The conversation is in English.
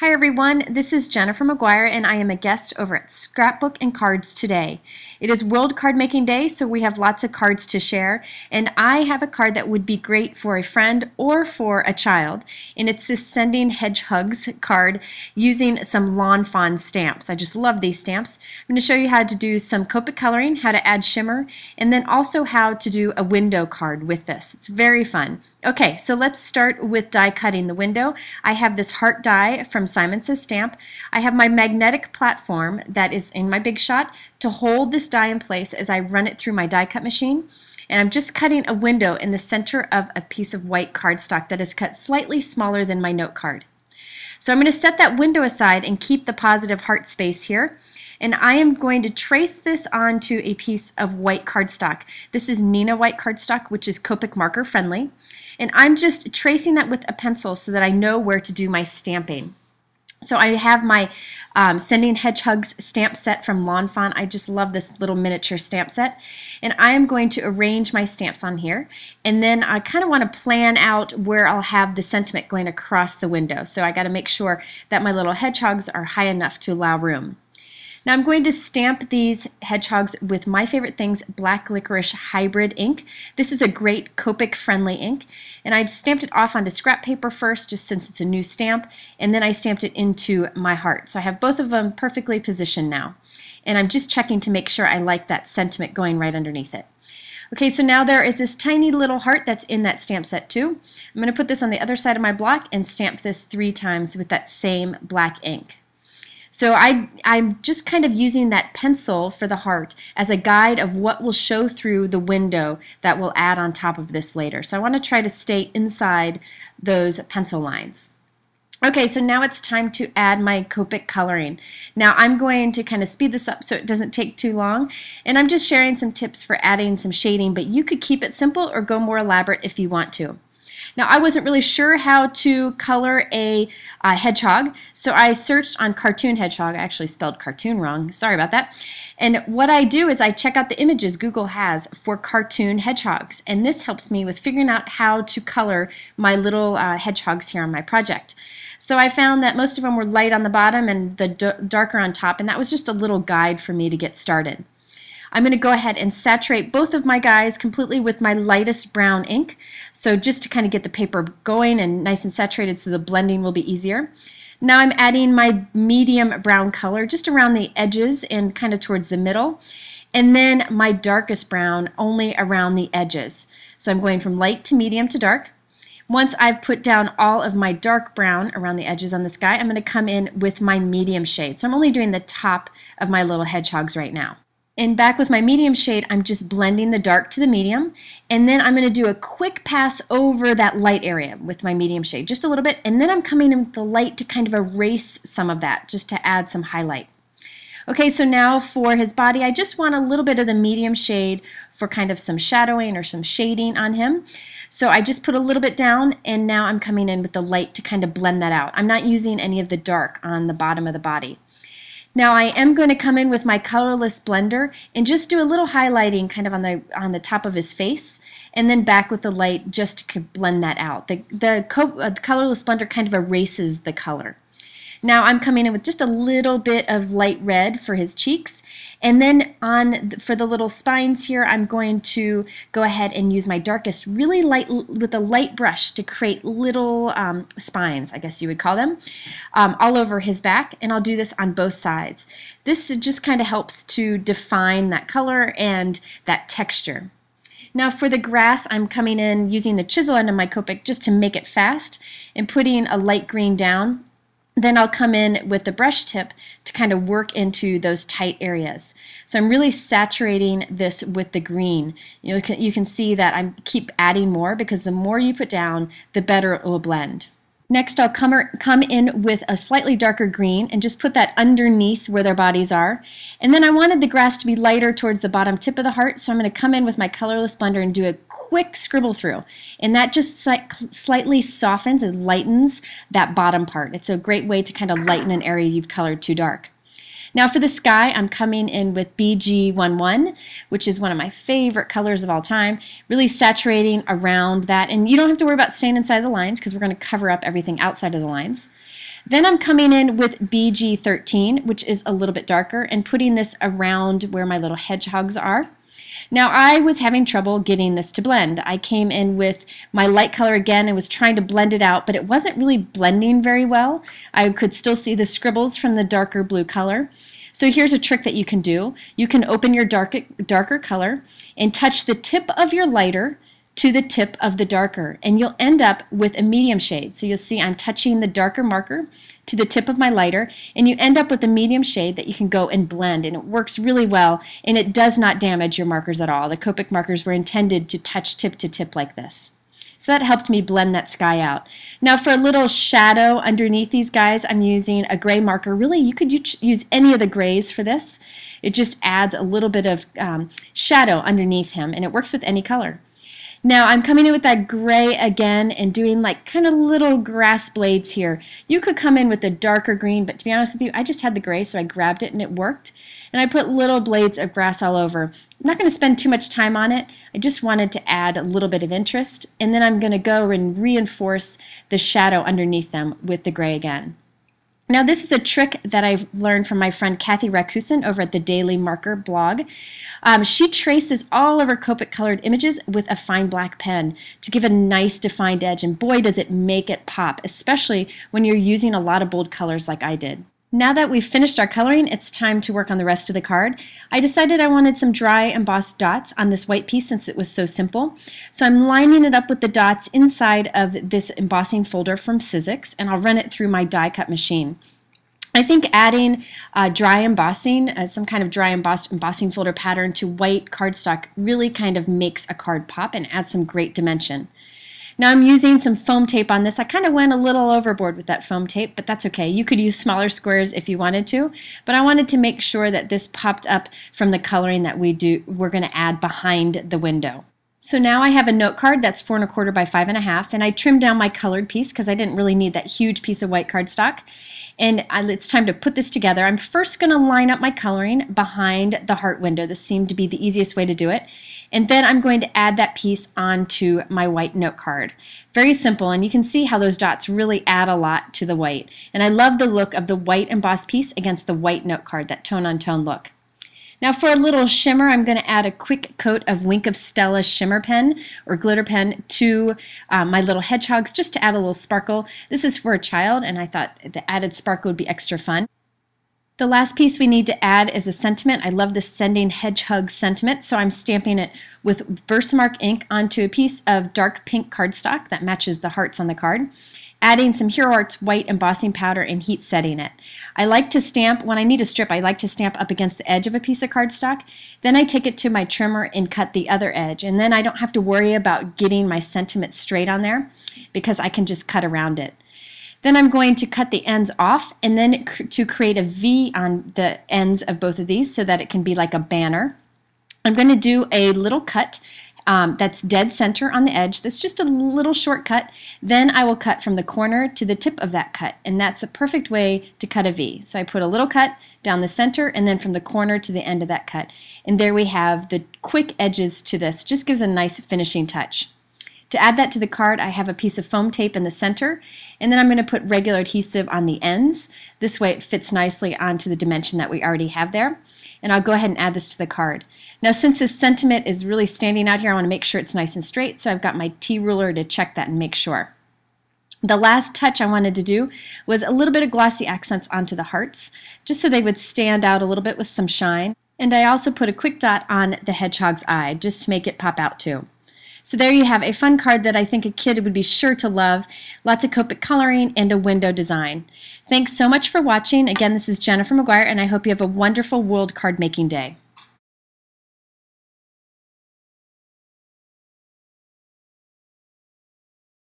Hi everyone, this is Jennifer McGuire and I am a guest over at Scrapbook and Cards today. It is World Cardmaking Day, so we have lots of cards to share, and I have a card that would be great for a friend or for a child, and it's this Sending Hedgehugs card using some Lawn Fawn stamps. I just love these stamps. I'm going to show you how to do some Copic coloring, how to add shimmer, and then also how to do a window card with this. It's very fun. Okay, so let's start with die cutting the window. I have this heart die from Simon Says Stamp. I have my magnetic platform that is in my Big Shot to hold this die in place as I run it through my die cut machine. And I'm just cutting a window in the center of a piece of white cardstock that is cut slightly smaller than my note card. So I'm going to set that window aside and keep the positive heart space here. And I am going to trace this onto a piece of white cardstock. This is Nina white cardstock, which is Copic marker friendly. And I'm just tracing that with a pencil so that I know where to do my stamping. So I have my Sending Hedgehugs stamp set from Lawn Fawn. I just love this little miniature stamp set. And I am going to arrange my stamps on here. And then I kind of want to plan out where I'll have the sentiment going across the window. So I got to make sure that my little hedgehogs are high enough to allow room. Now I'm going to stamp these hedgehogs with my favorite things, black licorice hybrid ink. This is a great Copic friendly ink, and I stamped it off onto scrap paper first just since it's a new stamp, and then I stamped it into my heart. So I have both of them perfectly positioned now, and I'm just checking to make sure I like that sentiment going right underneath it. Okay, so now there is this tiny little heart that's in that stamp set too. I'm going to put this on the other side of my block and stamp this 3 times with that same black ink. So I'm just kind of using that pencil for the heart as a guide of what will show through the window that we'll add on top of this later. So I want to try to stay inside those pencil lines. Okay, so now it's time to add my Copic coloring. Now I'm going to kind of speed this up so it doesn't take too long, and I'm just sharing some tips for adding some shading, but you could keep it simple or go more elaborate if you want to. Now I wasn't really sure how to color a hedgehog, so I searched on cartoon hedgehog. I actually spelled cartoon wrong, sorry about that. And what I do is I check out the images Google has for cartoon hedgehogs, and this helps me with figuring out how to color my little hedgehogs here on my project. So I found that most of them were light on the bottom and the darker on top, and that was just a little guide for me to get started. I'm going to go ahead and saturate both of my guys completely with my lightest brown ink, so just to kind of get the paper going and nice and saturated so the blending will be easier. Now I'm adding my medium brown color just around the edges and kind of towards the middle, and then my darkest brown only around the edges. So I'm going from light to medium to dark. Once I've put down all of my dark brown around the edges on this guy, I'm going to come in with my medium shade. So I'm only doing the top of my little hedgehogs right now. And back with my medium shade, I'm just blending the dark to the medium, and then I'm going to do a quick pass over that light area with my medium shade, just a little bit, and then I'm coming in with the light to kind of erase some of that, just to add some highlight. Okay, so now for his body, I just want a little bit of the medium shade for kind of some shadowing or some shading on him. So I just put a little bit down, and now I'm coming in with the light to kind of blend that out. I'm not using any of the dark on the bottom of the body. Now I am going to come in with my colorless blender and just do a little highlighting kind of on the top of his face, and then back with the light just to blend that out. The colorless blender kind of erases the color. Now I'm coming in with just a little bit of light red for his cheeks, and then for the little spines here, I'm going to go ahead and use my darkest really light with a light brush to create little spines, I guess you would call them, all over his back, and I'll do this on both sides. This just kind of helps to define that color and that texture. Now for the grass, I'm coming in using the chisel end of my Copic just to make it fast and putting a light green down. Then I'll come in with the brush tip to kind of work into those tight areas. So I'm really saturating this with the green. You can see that I keep adding more because the more you put down, the better it will blend. Next, I'll come in with a slightly darker green and just put that underneath where their bodies are. And then I wanted the grass to be lighter towards the bottom tip of the heart, so I'm going to come in with my colorless blender and do a quick scribble through. And that just slightly softens and lightens that bottom part. It's a great way to kind of lighten an area you've colored too dark. Now for the sky, I'm coming in with BG11, which is one of my favorite colors of all time, really saturating around that. And you don't have to worry about staying inside the lines because we're going to cover up everything outside of the lines. Then I'm coming in with BG13, which is a little bit darker, and putting this around where my little hedgehogs are. Now I was having trouble getting this to blend. I came in with my light color again and was trying to blend it out, but it wasn't really blending very well. I could still see the scribbles from the darker blue color. So here's a trick that you can do. You can open your darker color and touch the tip of your lighter to the tip of the darker, and you'll end up with a medium shade. So you'll see I'm touching the darker marker to the tip of my lighter, and you end up with a medium shade that you can go and blend, and it works really well, and it does not damage your markers at all. The Copic markers were intended to touch tip to tip like this. So that helped me blend that sky out. Now for a little shadow underneath these guys, I'm using a gray marker. Really, you could use any of the grays for this. It just adds a little bit of shadow underneath him, and it works with any color. Now I'm coming in with that gray again and doing like kind of little grass blades here. You could come in with the darker green, but to be honest with you, I just had the gray, so I grabbed it and it worked. And I put little blades of grass all over. I'm not going to spend too much time on it. I just wanted to add a little bit of interest, and then I'm going to go and reinforce the shadow underneath them with the gray again. Now this is a trick that I've learned from my friend Kathy Rakusin over at the Daily Marker blog. She traces all of her Copic colored images with a fine black pen to give a nice defined edge, and boy does it make it pop, especially when you're using a lot of bold colors like I did. Now that we've finished our coloring, it's time to work on the rest of the card. I decided I wanted some dry embossed dots on this white piece since it was so simple. So I'm lining it up with the dots inside of this embossing folder from Sizzix, and I'll run it through my die cut machine. I think adding dry embossing, some kind of dry embossing folder pattern to white cardstock really kind of makes a card pop and adds some great dimension. Now I'm using some foam tape on this. I kind of went a little overboard with that foam tape, but that's okay. You could use smaller squares if you wanted to, but I wanted to make sure that this popped up from the coloring that we're going to add behind the window. So now I have a note card that's 4 1/4 by 5 1/2, and I trimmed down my colored piece because I didn't really need that huge piece of white cardstock. And it's time to put this together. I'm first going to line up my coloring behind the heart window. This seemed to be the easiest way to do it. And then I'm going to add that piece onto my white note card. Very simple, and you can see how those dots really add a lot to the white. And I love the look of the white embossed piece against the white note card, that tone-on-tone look. Now for a little shimmer, I'm going to add a quick coat of Wink of Stella shimmer pen or glitter pen to my little hedgehogs just to add a little sparkle. This is for a child, and I thought the added sparkle would be extra fun. The last piece we need to add is a sentiment. I love this Sending Hedgehug sentiment, so I'm stamping it with Versamark ink onto a piece of dark pink cardstock that matches the hearts on the card, adding some Hero Arts white embossing powder and heat setting it. I like to stamp, when I need a strip, I like to stamp up against the edge of a piece of cardstock. Then I take it to my trimmer and cut the other edge, and then I don't have to worry about getting my sentiment straight on there because I can just cut around it. Then I'm going to cut the ends off and then to create a V on the ends of both of these so that it can be like a banner. I'm going to do a little cut that's dead center on the edge. That's just a little shortcut. Then I will cut from the corner to the tip of that cut, and that's a perfect way to cut a V. So I put a little cut down the center and then from the corner to the end of that cut. And there we have the quick edges to this. Just gives a nice finishing touch. To add that to the card, I have a piece of foam tape in the center, and then I'm going to put regular adhesive on the ends. This way it fits nicely onto the dimension that we already have there. And I'll go ahead and add this to the card. Now since this sentiment is really standing out here, I want to make sure it's nice and straight, so I've got my T-ruler to check that and make sure. The last touch I wanted to do was a little bit of glossy accents onto the hearts, just so they would stand out a little bit with some shine. And I also put a quick dot on the hedgehog's eye, just to make it pop out too. So there you have a fun card that I think a kid would be sure to love. Lots of Copic coloring and a window design. Thanks so much for watching. Again, this is Jennifer McGuire, and I hope you have a wonderful World Card Making Day.